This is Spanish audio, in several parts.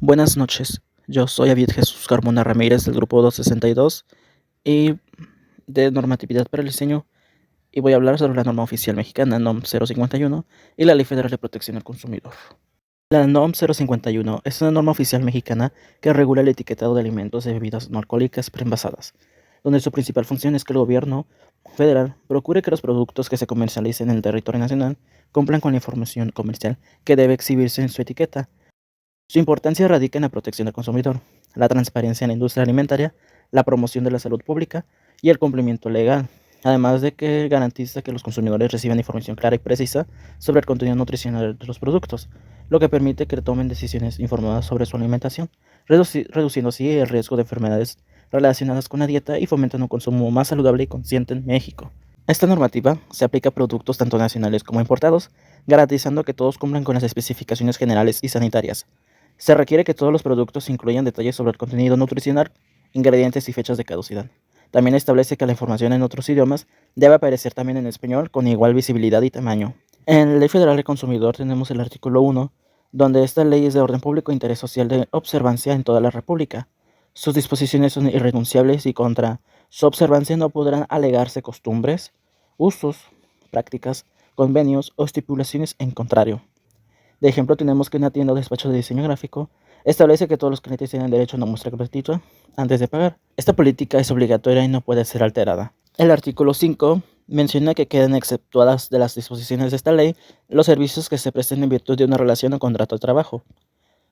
Buenas noches, yo soy Avid Jesús Carmona Ramírez del grupo 262 y de normatividad para el diseño y voy a hablar sobre la norma oficial mexicana NOM 051 y la Ley Federal de Protección al Consumidor. La NOM 051 es una norma oficial mexicana que regula el etiquetado de alimentos y bebidas no alcohólicas preenvasadas, donde su principal función es que el gobierno federal procure que los productos que se comercialicen en el territorio nacional cumplan con la información comercial que debe exhibirse en su etiqueta. Su importancia radica en la protección del consumidor, la transparencia en la industria alimentaria, la promoción de la salud pública y el cumplimiento legal, además de que garantiza que los consumidores reciban información clara y precisa sobre el contenido nutricional de los productos, lo que permite que tomen decisiones informadas sobre su alimentación, reduciendo así el riesgo de enfermedades relacionadas con la dieta y fomentando un consumo más saludable y consciente en México. Esta normativa se aplica a productos tanto nacionales como importados, garantizando que todos cumplan con las especificaciones generales y sanitarias. Se requiere que todos los productos incluyan detalles sobre el contenido nutricional, ingredientes y fechas de caducidad. También establece que la información en otros idiomas debe aparecer también en español con igual visibilidad y tamaño. En la Ley Federal del Consumidor tenemos el artículo 1, donde esta ley es de orden público e interés social de observancia en toda la República. Sus disposiciones son irrenunciables y contra su observancia no podrán alegarse costumbres, usos, prácticas, convenios o estipulaciones en contrario. De ejemplo, tenemos que una tienda o despacho de diseño gráfico establece que todos los clientes tienen derecho a una muestra gratuita antes de pagar. Esta política es obligatoria y no puede ser alterada. El artículo 5 menciona que quedan exceptuadas de las disposiciones de esta ley los servicios que se presten en virtud de una relación o contrato de trabajo.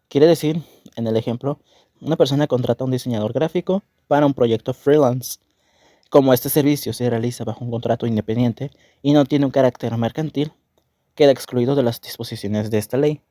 Quiere decir, en el ejemplo, una persona contrata a un diseñador gráfico para un proyecto freelance. Como este servicio se realiza bajo un contrato independiente y no tiene un carácter mercantil, queda excluido de las disposiciones de esta ley.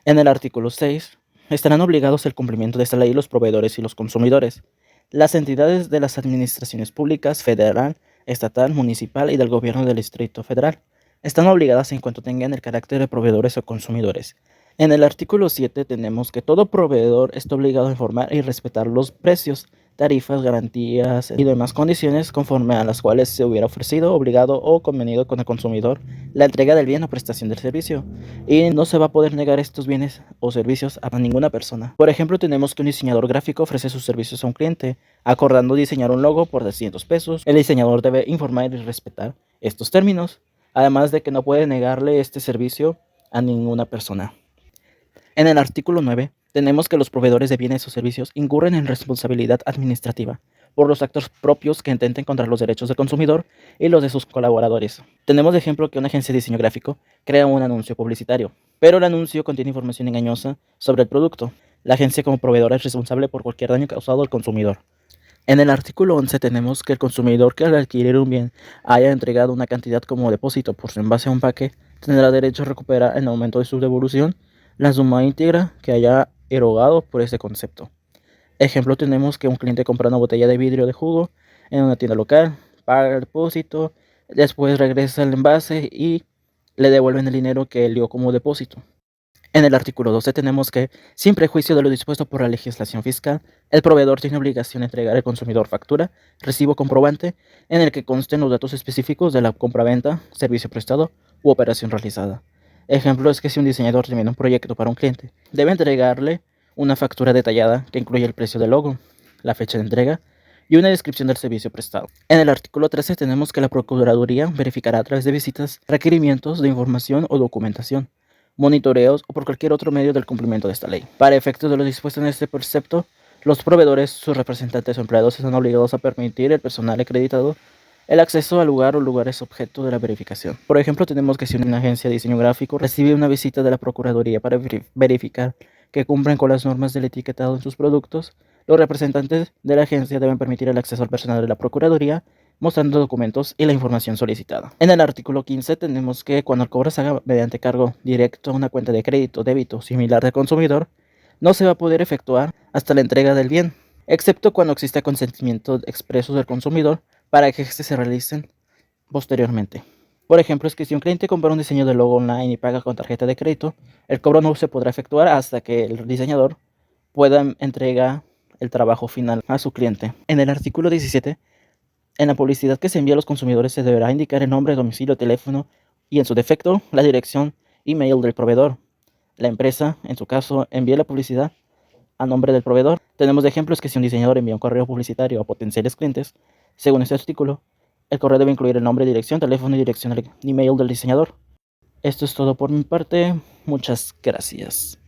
En el artículo 6, estarán obligados al cumplimiento de esta ley los proveedores y los consumidores, las entidades de las administraciones públicas, federal, estatal, municipal y del gobierno del Distrito Federal. Están obligadas en cuanto tengan el carácter de proveedores o consumidores. En el artículo 7 tenemos que todo proveedor está obligado a informar y respetar los precios, tarifas, garantías y demás condiciones conforme a las cuales se hubiera ofrecido, obligado o convenido con el consumidor la entrega del bien o prestación del servicio, y no se va a poder negar estos bienes o servicios a ninguna persona. Por ejemplo, tenemos que un diseñador gráfico ofrece sus servicios a un cliente, acordando diseñar un logo por 200 pesos. El diseñador debe informar y respetar estos términos, además de que no puede negarle este servicio a ninguna persona. En el artículo 9, tenemos que los proveedores de bienes o servicios incurren en responsabilidad administrativa por los actos propios que intenten contra los derechos del consumidor y los de sus colaboradores. Tenemos de ejemplo que una agencia de diseño gráfico crea un anuncio publicitario, pero el anuncio contiene información engañosa sobre el producto. La agencia como proveedora es responsable por cualquier daño causado al consumidor. En el artículo 11 tenemos que el consumidor que al adquirir un bien haya entregado una cantidad como depósito por su envase a un paque tendrá derecho a recuperar en el momento de su devolución la suma íntegra que haya erogado por ese concepto. Ejemplo, tenemos que un cliente compra una botella de vidrio de jugo en una tienda local, paga el depósito, después regresa el envase y le devuelven el dinero que él dio como depósito. En el artículo 12 tenemos que, sin prejuicio de lo dispuesto por la legislación fiscal, el proveedor tiene obligación de entregar al consumidor factura, recibo comprobante, en el que consten los datos específicos de la compraventa, servicio prestado u operación realizada. Ejemplo es que si un diseñador termina un proyecto para un cliente, debe entregarle una factura detallada que incluye el precio del logo, la fecha de entrega y una descripción del servicio prestado. En el artículo 13 tenemos que la Procuraduría verificará a través de visitas requerimientos de información o documentación, monitoreos o por cualquier otro medio del cumplimiento de esta ley. Para efectos de lo dispuesto en este precepto, los proveedores, sus representantes o empleados están obligados a permitir al personal acreditado el acceso al lugar o lugares objeto de la verificación. Por ejemplo, tenemos que si una agencia de diseño gráfico recibe una visita de la Procuraduría para verificar que cumplen con las normas del etiquetado en sus productos, los representantes de la agencia deben permitir el acceso al personal de la Procuraduría mostrando documentos y la información solicitada. En el artículo 15 tenemos que cuando el cobro se haga mediante cargo directo a una cuenta de crédito, débito similar del consumidor, no se va a poder efectuar hasta la entrega del bien, excepto cuando exista consentimiento expreso del consumidor para que éste se realicen posteriormente. Por ejemplo, es que si un cliente compra un diseño de logo online y paga con tarjeta de crédito, el cobro no se podrá efectuar hasta que el diseñador pueda entregar el trabajo final a su cliente. En el artículo 17, en la publicidad que se envía a los consumidores se deberá indicar el nombre, domicilio, teléfono y, en su defecto, la dirección email del proveedor. La empresa, en su caso, envía la publicidad a nombre del proveedor. Tenemos de ejemplos que si un diseñador envía un correo publicitario a potenciales clientes, según este artículo, el correo debe incluir el nombre, dirección, teléfono y dirección de email del diseñador. Esto es todo por mi parte. Muchas gracias.